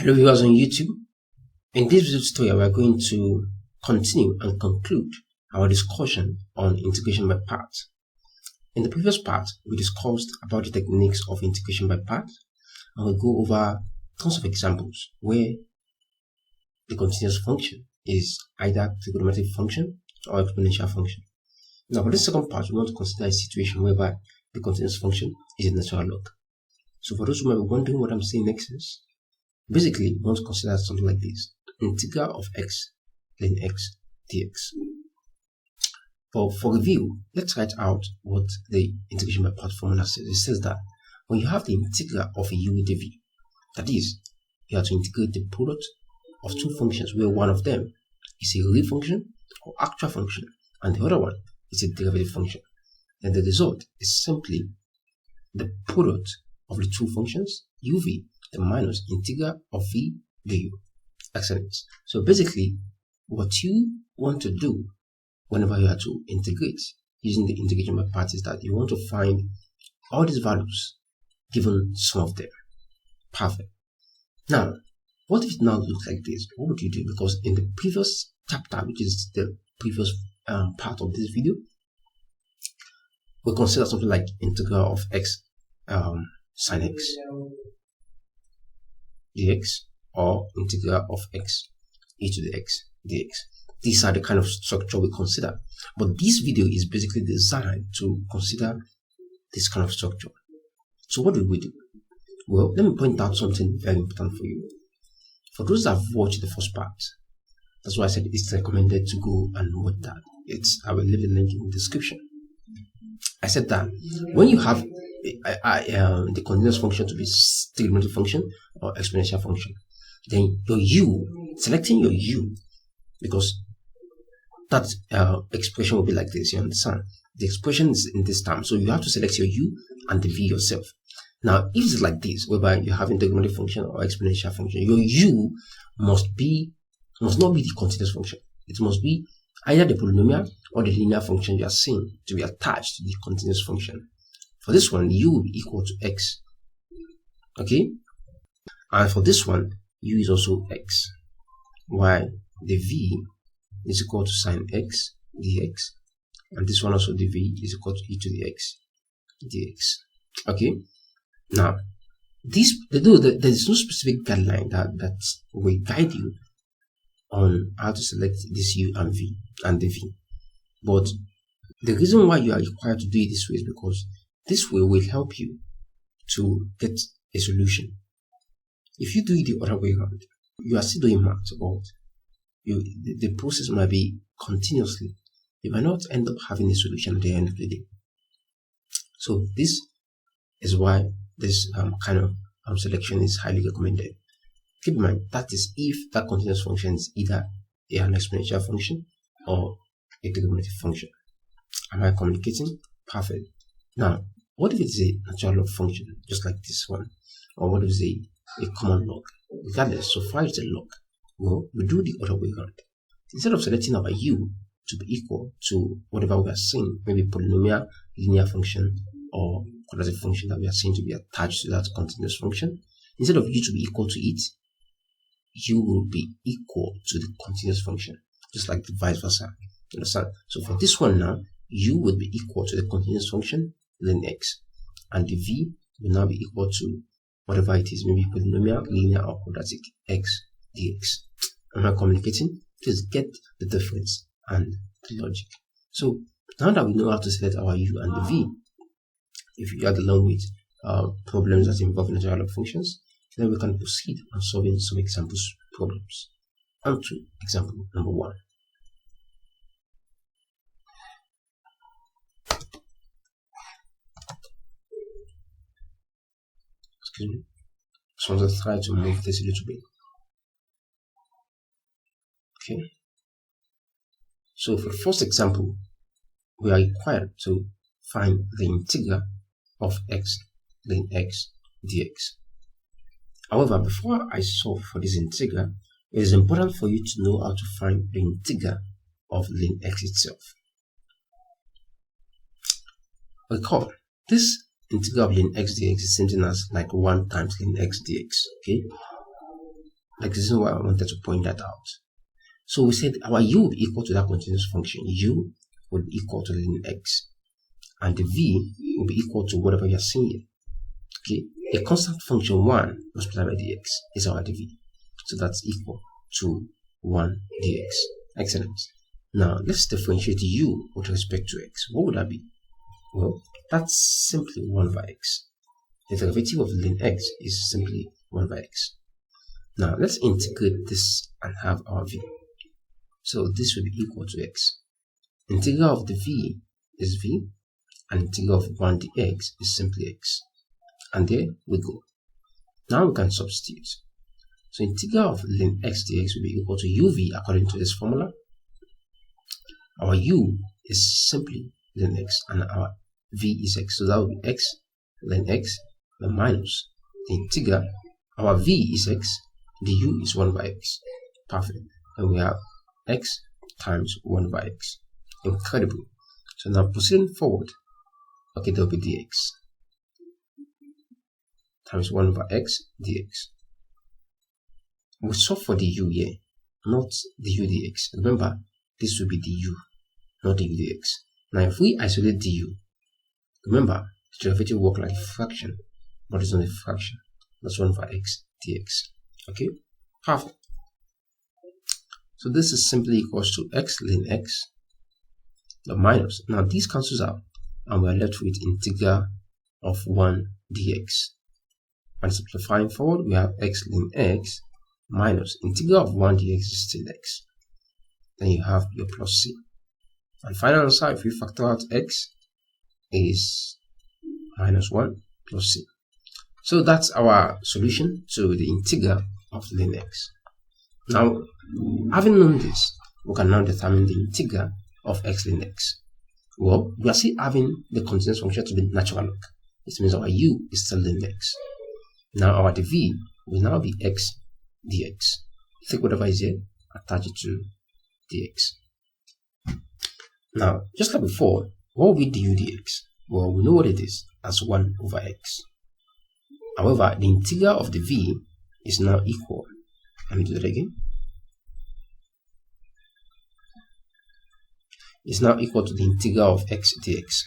Hello viewers on YouTube. In this video tutorial, we are going to continue and conclude our discussion on integration by parts. In the previous part, we discussed about the techniques of integration by parts, and we'll go over tons of examples where the continuous function is either trigonometric function or exponential function. Now, for this second part, we want to consider a situation whereby the continuous function is a natural log. So for those who might be wondering what I'm saying next is, basically, we want to consider something like this: integral of x ln x dx. For review, let's write out what the integration by part formula says. It says that when you have the integral of a u with a v, that is, you have to integrate the product of two functions where one of them is a real function or actual function and the other one is a derivative function. Then the result is simply the product of the two functions uv the minus integral of v du. Excellent. So basically, what you want to do whenever you have to integrate using the integration by parts is that you want to find all these values given some of them. Perfect. Now, what if it now looks like this? What would you do? Because in the previous chapter, which is the previous part of this video, we consider something like integral of x sin x dx or integral of x e to the x dx. These are the kind of structure we consider. But this video is basically designed to consider this kind of structure. So what do we do? Well, let me point out something very important for you. For those that have watched the first part, that's why I said it's recommended to go and watch that. I will leave the link in the description. I said that when you have the continuous function to be trigonometric function or exponential function, then your u, selecting your u, because that expression will be like this, you understand? The expression is in this term, so you have to select your u and the v yourself. Now, if it's like this, whereby you're having trigonometric function or exponential function, your u must not be the continuous function. It must be either the polynomial or the linear function you are seeing to be attached to the continuous function. For this one, u will be equal to x. Okay? And for this one, u is also x, while the v is equal to sin x dx, and this one also, the v is equal to e to the x dx. Okay? Now, there is no specific guideline that will guide you on how to select this u and v and the v. But the reason why you are required to do it this way is because this way will help you to get a solution. If you do it the other way around, you are still doing math, but the process might be continuously. You might not end up having a solution at the end of the day. So this is why this kind of selection is highly recommended. Keep in mind, that is if that continuous function is either an exponential function or a trigonometric function. Am I communicating? Perfect. Now, what if it's a natural log function, just like this one? Or what if it's a common log? Regardless, so far it's a log. Well, we do the other way around. Instead of selecting our u to be equal to whatever we are seeing, maybe polynomial, linear function, or quadratic function that we are seeing to be attached to that continuous function, instead of u to be equal to it, u will be equal to the continuous function, just like the vice versa. Understand? So for this one now, u will be equal to the continuous function ln x, and the v will now be equal to whatever it is, maybe polynomial, linear, or quadratic x dx. Am I communicating? Please get the difference and the logic. So now that we know how to select our u and the v, if you add along with problems that involve natural log functions, then we can proceed on solving some examples problems. On to example number 1. Excuse me. So let's try to move this a little bit. Okay. So for the first example, we are required to find the integral of x ln x dx. However, before I solve for this integral, it is important for you to know how to find the integral of ln x itself. Recall, this integral of ln x dx is something as like 1 times ln x dx. Okay, Like this is why I wanted to point that out. So we said our u will be equal to that continuous function. U will be equal to ln x, and the v will be equal to whatever you're seeing here. Okay, a constant function 1 multiplied by dx is our dv. So that's equal to 1 dx. Excellent. Now let's differentiate u with respect to x. What would that be? Well, that's simply 1 by x. The derivative of ln x is simply 1 by x. Now let's integrate this and have our v. So this will be equal to x. Integral of the v is v, and integral of 1 dx is simply x. And there we go. Now we can substitute. So integral of ln x dx will be equal to uv according to this formula. Our u is simply ln x and our v is x. So that will be x ln x, the minus the integral. Our v is x, the u is 1 by x. Perfect. And we have x times 1 by x. Incredible. So now proceeding forward, okay, there will be dx times 1 by x dx. We solve for the u here, not the u dx. Remember, this will be the u, not the u dx. Now if we isolate the u, remember, the derivative will work like a fraction, but it's not a fraction. That's 1 by x dx. Okay, perfect. So this is simply equals to x ln x, the minus. Now these cancels out, and we're left with integral of 1 dx. And simplifying forward, we have x ln x minus integral of 1 dx is still x. Then you have your plus c. And final answer, if we factor out x, is minus 1 plus c. So that's our solution to the integral of ln x. Now, having known this, we can now determine the integral of x ln x. Well, we are still having the continuous function to be natural log. It means our u is still ln x. Now our dv will now be x dx. Take whatever is here, attach it to dx. Now, just like before, what will be du dx? Well, we know what it is as 1 over x. However, the integral of the v is now equal. Let me do that again. Is now equal to the integral of x dx.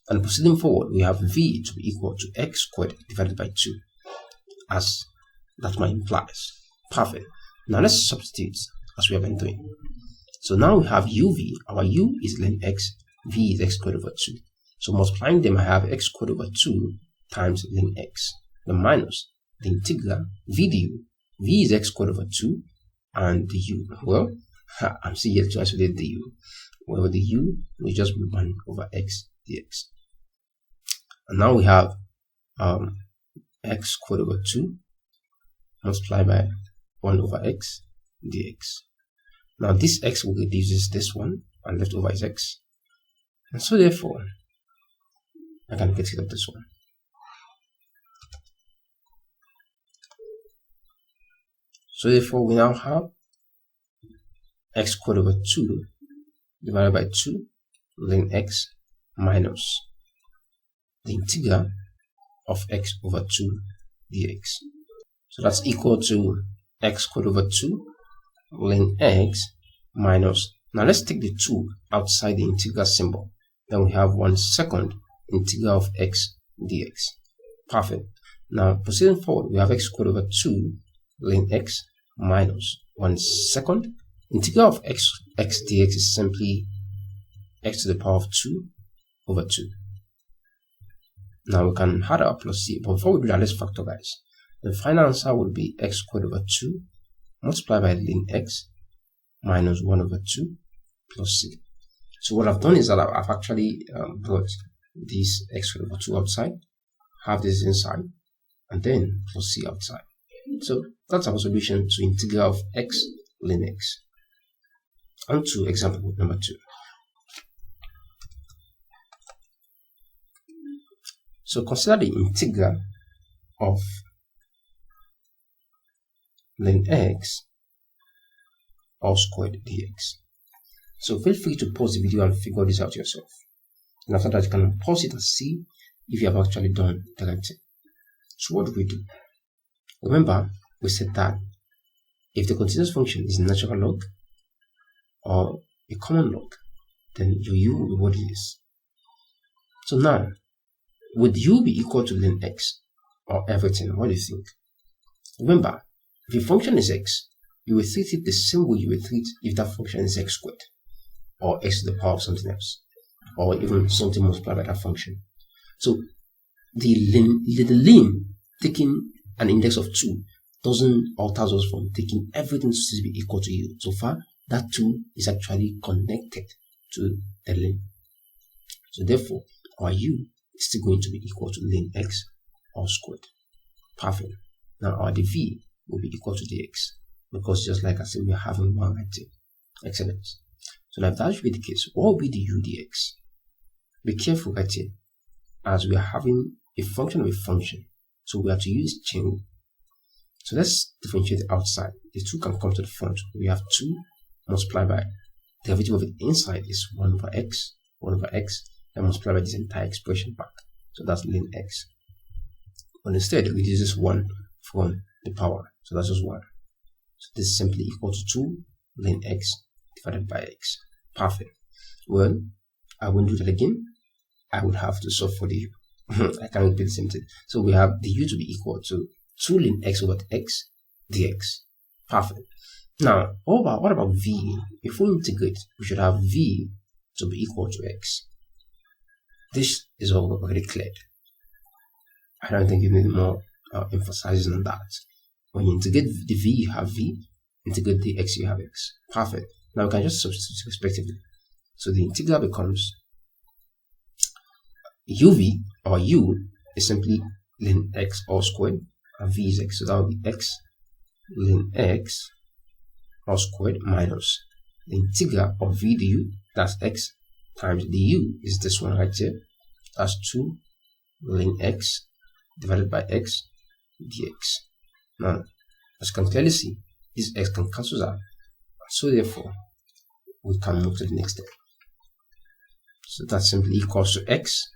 And proceeding forward, we have v to be equal to x squared divided by 2, as that might implies. Perfect. Now let's substitute as we have been doing. So now we have uv. Our u is ln x, v is x squared over 2. So multiplying them, I have x squared over 2 times ln x. The minus the integral v du. V is x squared over 2, and the u. Well, I'm still yet to isolate the u. Well, the u will just be 1 over x dx. And now we have x squared over 2 multiplied by 1 over x dx. Now this x will reduce this one, and left over is x. And so therefore, I can get rid of this one. So therefore, we now have x squared over 2 divided by 2 ln x minus the integral of x over 2 dx. So that's equal to x squared over 2 ln x minus, now let's take the 2 outside the integral symbol. Then we have 1/2 integral of x dx. Perfect. Now proceeding forward, we have x squared over 2 ln x minus 1/2 integral of x dx is simply x to the power of 2 over 2. Now we can add our plus c, but before we do that, let's factorize. The final answer will be x squared over 2 multiplied by ln x minus 1 over 2 plus c. So what I've done is that I've actually brought this x squared over 2 outside, have this inside, and then plus c outside. So that's our solution to integral of x ln x. On to example number 2. So consider the integral of ln x all squared dx. So feel free to pause the video and figure this out yourself. And after that, you can pause it and see if you have actually done the right thing. So what do we do? Remember, we said that if the continuous function is natural log or a common log, then your u will be what it is. So now, would u be equal to ln x or everything? What do you think? Remember, if your function is x, you will treat it the same way you will treat if that function is x squared or x to the power of something else, or even something multiplied by that function. So the ln taking an index of 2 doesn't alter us from taking everything to be equal to u. So far, that 2 is actually connected to the ln. So therefore, our u is still going to be equal to ln x all squared. Perfect. Now our dv will be equal to dx, because just like I said, we are having one right here. Excellent. So now if that should be the case, what will be the u dx? Be careful right here, as we are having a function of a function, so we have to use chain rule. So let's differentiate the outside. The 2 can come to the front. We have 2 multiplied by the derivative of it inside is 1 over x, and multiplied by this entire expression back. So that's ln x. But instead, we use this 1 from the power. So that's just 1. So this is simply equal to 2 ln x divided by x. Perfect. Well, I won't do that again. I would have to solve for the u. I can't repeat the same thing. So we have the u to be equal to 2 ln x over x dx. Perfect. Now, what about v? If we integrate, we should have v to be equal to x. This is already cleared. I don't think you need more emphasizing on that. When you integrate the v, you have v. Integrate the x, you have x. Perfect. Now we can just substitute respectively. So the integral becomes uv, or u, is simply ln x all squared, and v is x. So that will be x ln x all squared minus the integral of v du, that's x, times du is this one right here. That's 2 ln x divided by x dx. Now, as you can clearly see, this x can cancel out. So therefore, we can move to the next step. So that simply equals to x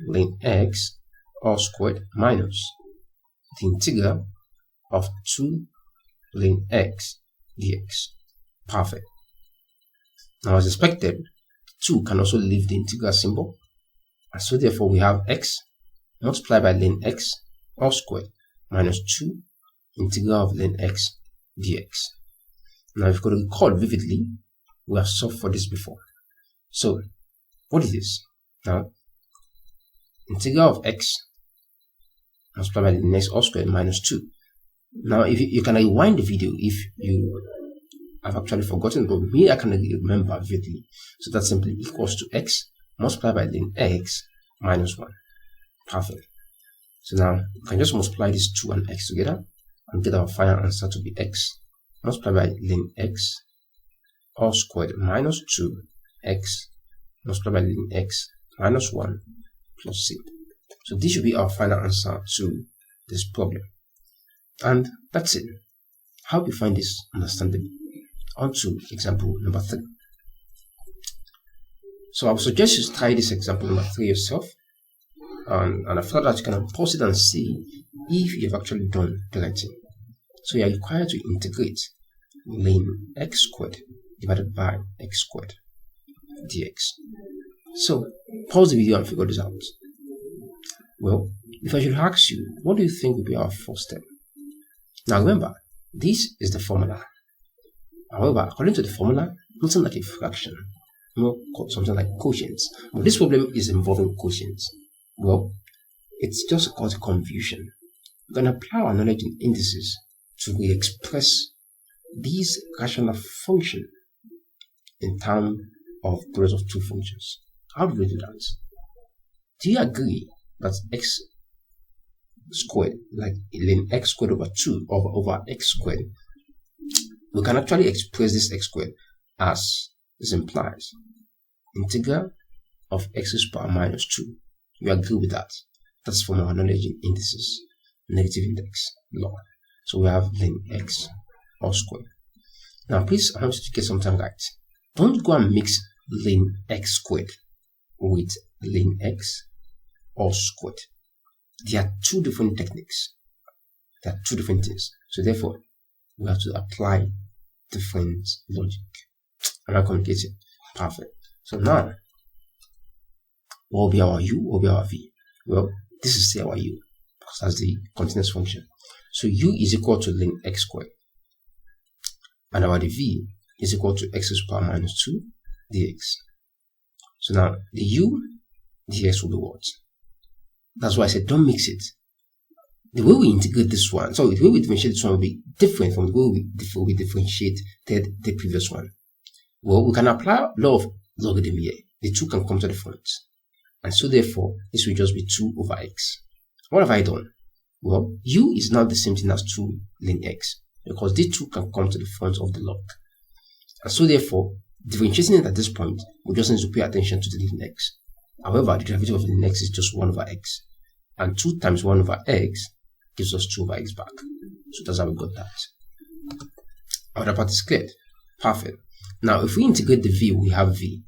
ln x all squared minus the integral of 2 ln x dx. Perfect. Now, as expected, 2 can also leave the integral symbol, and so therefore we have x multiplied by ln x all squared minus 2 integral of ln x dx. Now, if you could recall vividly, we have solved for this before. So, what is this? Now, integral of x multiplied by ln x all squared minus 2. Now, if you can rewind the video if you have actually forgotten, but me, I can remember vividly. So that simply equals to x multiplied by ln x minus 1. Perfect. So now, we can just multiply these 2 and x together and get our final answer to be x multiplied by ln x all squared minus 2x multiplied by ln x minus 1 plus c. So this should be our final answer to this problem. And that's it. How do you find this understandable? On to example number 3. So I would suggest you try this example number 3 yourself. And after that, you can pause it and see if you've actually done the right thing. So you are required to integrate ln x squared divided by x squared dx. So pause the video and figure this out. Well, if I should ask you, what do you think will be our first step? Now remember, this is the formula. However, according to the formula, nothing like a fraction, more something like quotients. But this problem is involving quotients. Well, it's just caused confusion. We're going to apply our knowledge in indices to re-express these rational function in terms of products of two functions. How do we do that? Do you agree that x squared, like ln x squared over 2 over x squared, we can actually express this x squared as this implies integral of x to the power minus 2. You agree with that? That's from our knowledge in indices, negative index law. So we have ln x all squared. Now please, I want you to get something right. Don't go and mix ln x squared with ln x all squared. There are two different techniques. There are two different things. So therefore, we have to apply different logic. Am I communicating? Perfect. So now, what will be our u? What will be our v? Well, this is still our u because that's the continuous function. So u is equal to ln x squared, and our v is equal to x to the power minus 2 dx. So now the u dx will be what? That's why I said don't mix it. The way we integrate this one, so the way we differentiate this one will be different from the way we differentiated the previous one. Well, we can apply law of logarithm here. The 2 can come to the front. And so therefore, this will just be 2 over x. What have I done? Well, u is now the same thing as 2 ln x, because the 2 can come to the front of the log. And so therefore, differentiating it at this point, we just need to pay attention to the ln x. However, the derivative of ln x is just 1 over x. And 2 times 1 over x gives us 2 over x back. So that's how we got that. Other part is cleared. Perfect. Now, if we integrate the v, we have v.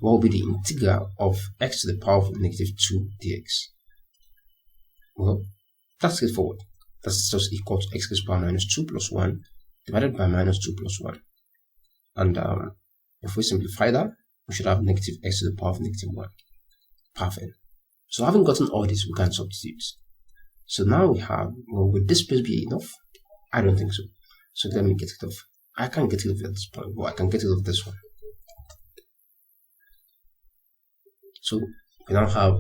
What will be the integral of x to the power of negative 2 dx? Well, that's straightforward. That's just equal to x to the power minus 2 plus 1 divided by minus 2 plus 1. And if we simplify that, we should have negative x to the power of negative 1. Perfect. So having gotten all this, we can substitute. So now we have, well, will this space be enough? I don't think so. So let me get it off. I can't get it off at this point, but I can get it off this one. So we now have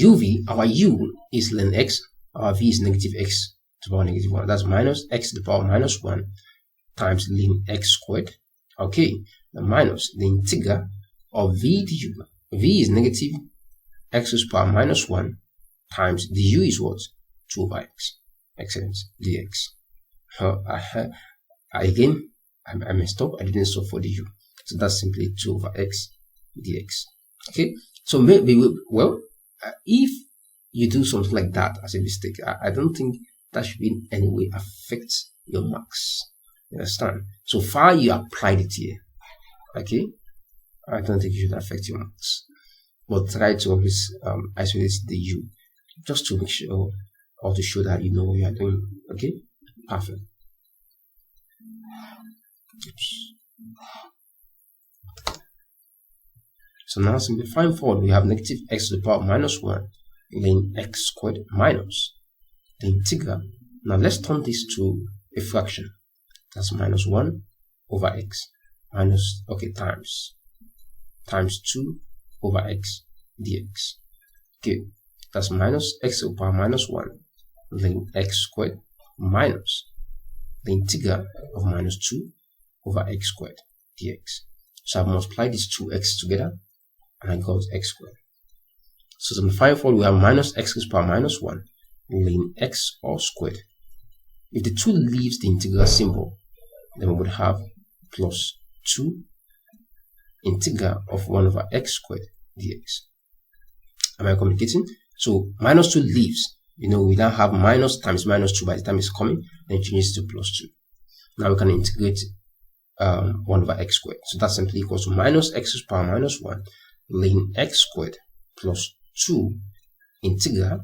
uv, our u is ln x, our v is negative x to the power negative 1. That's minus x to the power minus 1 times ln x squared. Okay, the minus the integral of v du. V is negative x to the power minus 1 times du is what? 2 over x. Excellent. Dx. Again, I messed up. I didn't solve for the u. So that's simply 2 over x dx. Okay. So maybe, well, if you do something like that as a mistake, I don't think that should in any way affect your marks. You understand? So far you applied it here. Okay. I don't think it should affect your marks. But try to always isolate the u, just to make sure or to show that you know what you are doing. Okay. Perfect. Oops. So now simplifying forward, we have negative x to the power minus 1 ln x squared minus the integral. Now let's turn this to a fraction. That's minus 1 over x minus, okay, times 2 over x dx. Okay, that's minus x to the power minus 1 ln x squared minus the integral of minus 2 over x squared dx. So I've multiplied these two x together and I got x squared. So simplifying forward, we have minus x to the power minus 1 ln x all squared. If the 2 leaves the integral symbol, then we would have plus 2 integral of 1 over x squared dx. Am I communicating? So minus 2 leaves. You know, we now have minus times minus 2 by the time it's coming, then it changes to plus 2. Now we can integrate 1 over x squared. So that simply equals to minus x to the power minus 1 ln x squared plus 2 integral.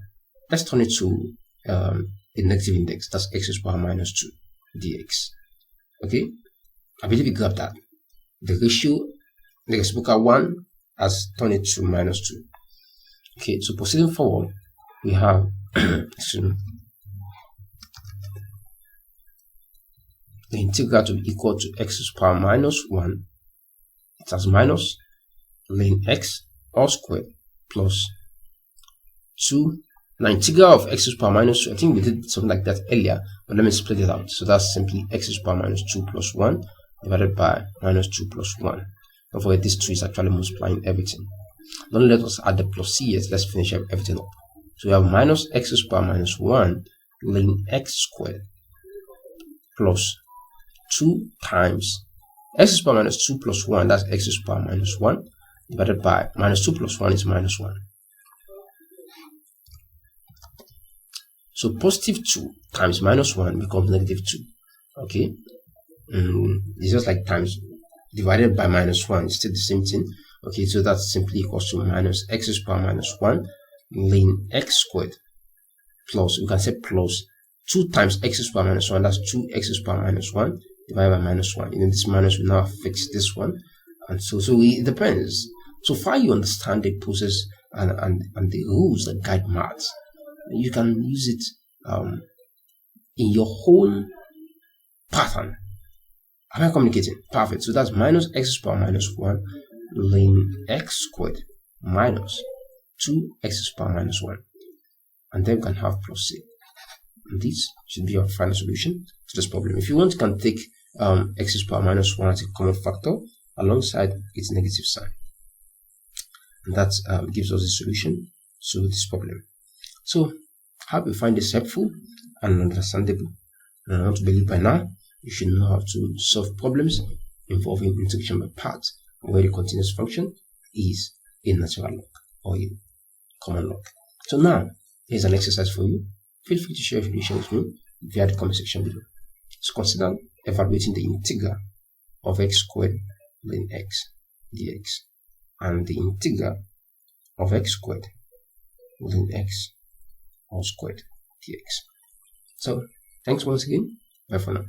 Let's turn it to a negative index. That's x to the power minus 2 dx. Okay, I believe you got that. The ratio, the reciprocal 1 has turned it to minus 2. Okay, so proceeding forward, we have the integral to be equal to x to the power minus 1. It has minus ln x all squared plus 2. Now integral of x to the power minus 2, I think we did something like that earlier, but let me split it out. So that's simply x to the power minus 2 plus 1 divided by minus 2 plus 1. Don't forget this 2 is actually multiplying everything. Don't let us add the plus c yet, let's finish everything up. So we have minus x to the power minus 1 ln x squared plus 2 times x to the power minus 2 plus 1, that's x to the power minus 1 divided by minus 2 plus 1 is minus 1. So positive 2 times minus 1 becomes negative 2. Okay, it's just like times divided by minus 1, it's still the same thing. Okay, so that's simply equals to minus x to the power minus 1 ln x squared plus, we can say plus 2 times x squared minus 1, that's 2x squared minus 1 divided by minus 1. This minus will now fix this one. And so it depends. So far you understand the process and the rules that guide maths, you can use it in your whole pattern. Am I communicating? Perfect. So that's minus x squared minus 1 ln x squared minus 2x squared minus 1. And then we can have plus c. And this should be our final solution to this problem. If you want, you can take x squared minus 1 as a common factor alongside its negative sign. And that gives us a solution to this problem. So, I hope you find this helpful and understandable. And I want to believe by now you should know how to solve problems involving integration by parts where the continuous function is a natural log or a common log. So now, here's an exercise for you. Feel free to share your solution with me via the comment section below. So consider evaluating the integral of x squared ln x dx and the integral of x squared ln x all squared dx. So, thanks once again. Bye for now.